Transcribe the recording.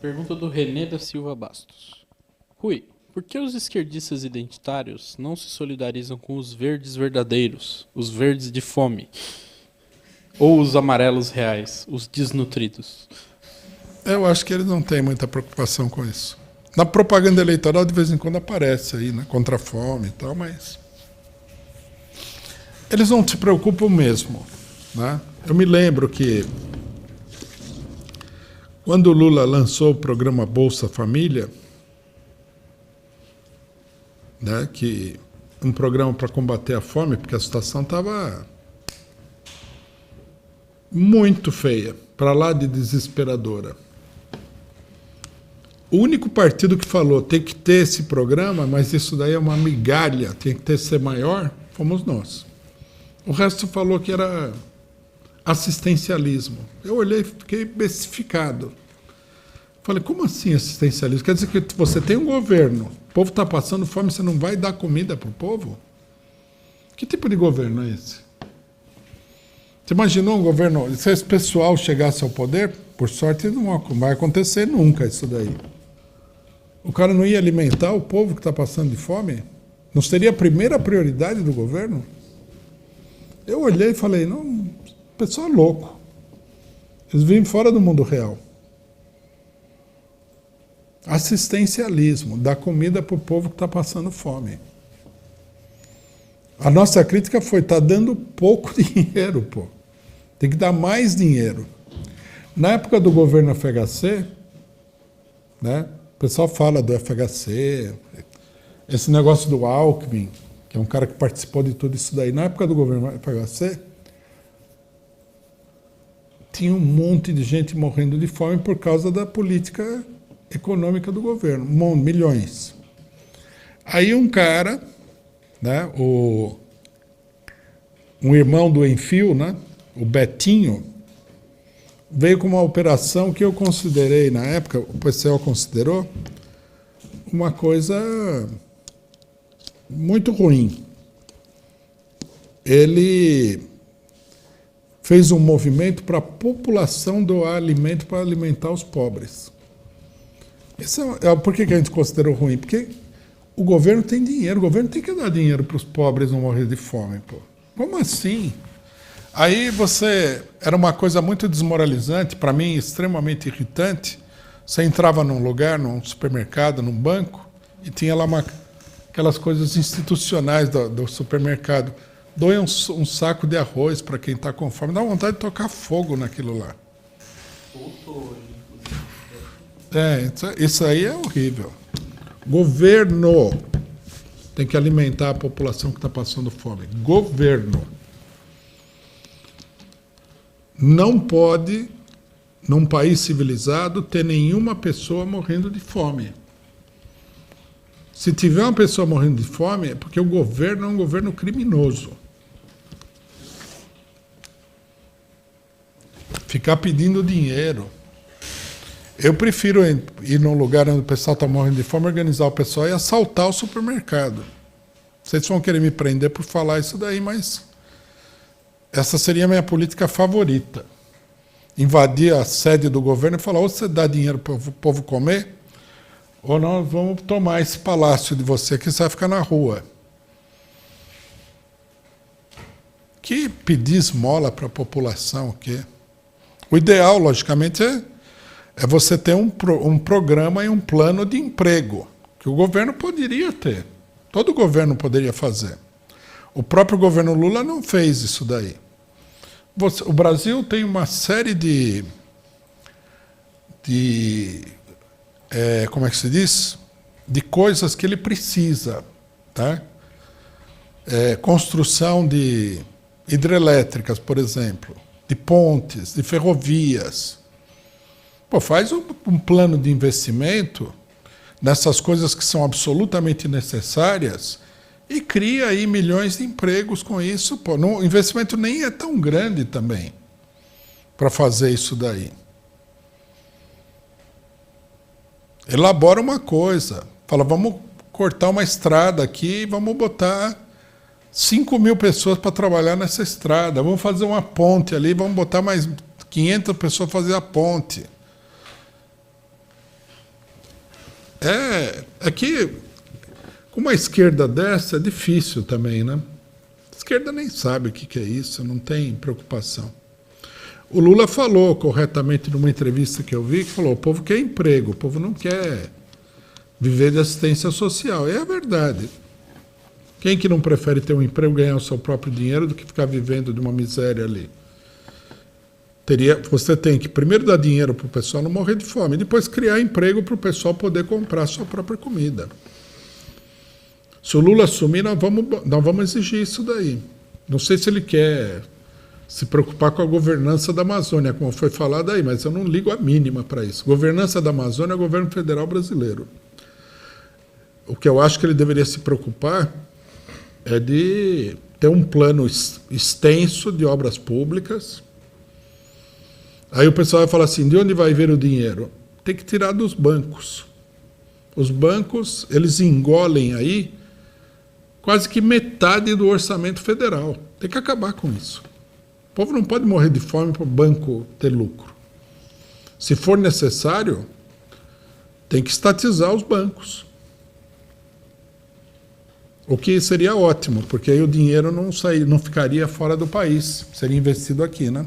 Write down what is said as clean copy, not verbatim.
Pergunta do René da Silva Bastos. Rui, por que os esquerdistas identitários não se solidarizam com os verdes verdadeiros, os verdes de fome? Ou os amarelos reais, os desnutridos? Eu acho que eles não têm muita preocupação com isso. Na propaganda eleitoral, de vez em quando aparece aí, né? Contra a fome e tal, mas eles não se preocupam mesmo, né? Eu me lembro que quando o Lula lançou o programa Bolsa Família, né, que um programa para combater a fome, porque a situação estava muito feia, para lá de desesperadora. O único partido que falou tem que ter esse programa, mas isso daí é uma migalha, tem que ter ser maior, fomos nós. O resto falou que era assistencialismo. Eu olhei e fiquei bestificado. Falei, como assim assistencialismo? Quer dizer que você tem um governo, o povo está passando fome, você não vai dar comida para o povo? Que tipo de governo é esse? Você imaginou um governo, se esse pessoal chegasse ao poder, por sorte não vai acontecer nunca isso daí. O cara não ia alimentar o povo que está passando de fome? Não seria a primeira prioridade do governo? Eu olhei e falei, não, o pessoal é louco. Eles vivem fora do mundo real. Assistencialismo, dar comida para o povo que está passando fome. A nossa crítica foi, está dando pouco dinheiro, pô. Tem que dar mais dinheiro. Na época do governo FHC, né, o pessoal fala do FHC, esse negócio do Alckmin, que é um cara que participou de tudo isso daí. Na época do governo FHC, tinha um monte de gente morrendo de fome por causa da política econômica do governo, milhões. Aí um cara, né, um irmão do Enfio, né, o Betinho, veio com uma operação que eu considerei, na época, o PCO considerou, uma coisa muito ruim. Ele fez um movimento para a população doar alimento para alimentar os pobres. Por que a gente considerou ruim? Porque o governo tem dinheiro, o governo tem que dar dinheiro para os pobres não morrer de fome. Pô. Como assim? Aí era uma coisa muito desmoralizante, para mim extremamente irritante. Você entrava num lugar, num supermercado, num banco, e tinha lá aquelas coisas institucionais do supermercado. Doe um saco de arroz para quem está com fome. Dá vontade de tocar fogo naquilo lá. Isso aí é horrível. Governo tem que alimentar a população que está passando fome. Governo. Não pode, num país civilizado, ter nenhuma pessoa morrendo de fome. Se tiver uma pessoa morrendo de fome, é porque o governo é um governo criminoso. Ficar pedindo dinheiro. Eu prefiro ir num lugar onde o pessoal está morrendo de fome, organizar o pessoal e assaltar o supermercado. Vocês vão querer me prender por falar isso daí, mas essa seria a minha política favorita. Invadir a sede do governo e falar, ou você dá dinheiro para o povo comer, ou nós vamos tomar esse palácio de você aqui, você vai ficar na rua. Que pedir esmola para a população, o quê? O ideal, logicamente, é você ter um programa e um plano de emprego, que o governo poderia ter. Todo governo poderia fazer. O próprio governo Lula não fez isso daí. O Brasil tem uma série como é que se diz? De coisas que ele precisa. Tá? Construção de hidrelétricas, por exemplo, de pontes, de ferrovias. Pô, faz um plano de investimento nessas coisas que são absolutamente necessárias e cria aí milhões de empregos com isso. Pô, o investimento nem é tão grande também para fazer isso daí. Elabora uma coisa. Fala, vamos cortar uma estrada aqui e vamos botar 5.000 pessoas para trabalhar nessa estrada. Vamos fazer uma ponte ali, vamos botar mais 500 pessoas para fazer a ponte. É que com uma esquerda dessa é difícil também, né? A esquerda nem sabe o que é isso, não tem preocupação. O Lula falou corretamente numa entrevista que eu vi, que falou, o povo quer emprego, o povo não quer viver de assistência social. E é a verdade. Quem que não prefere ter um emprego e ganhar o seu próprio dinheiro do que ficar vivendo de uma miséria ali? Você tem que primeiro dar dinheiro para o pessoal não morrer de fome, e depois criar emprego para o pessoal poder comprar a sua própria comida. Se o Lula assumir, nós vamos exigir isso daí. Não sei se ele quer se preocupar com a governança da Amazônia, como foi falado aí, mas eu não ligo a mínima para isso. Governança da Amazônia é o governo federal brasileiro. O que eu acho que ele deveria se preocupar é de ter um plano extenso de obras públicas. Aí o pessoal vai falar assim, de onde vai vir o dinheiro? Tem que tirar dos bancos. Os bancos, eles engolem aí quase que metade do orçamento federal. Tem que acabar com isso. O povo não pode morrer de fome para o banco ter lucro. Se for necessário, tem que estatizar os bancos. O que seria ótimo, porque aí o dinheiro não ficaria fora do país, seria investido aqui, né?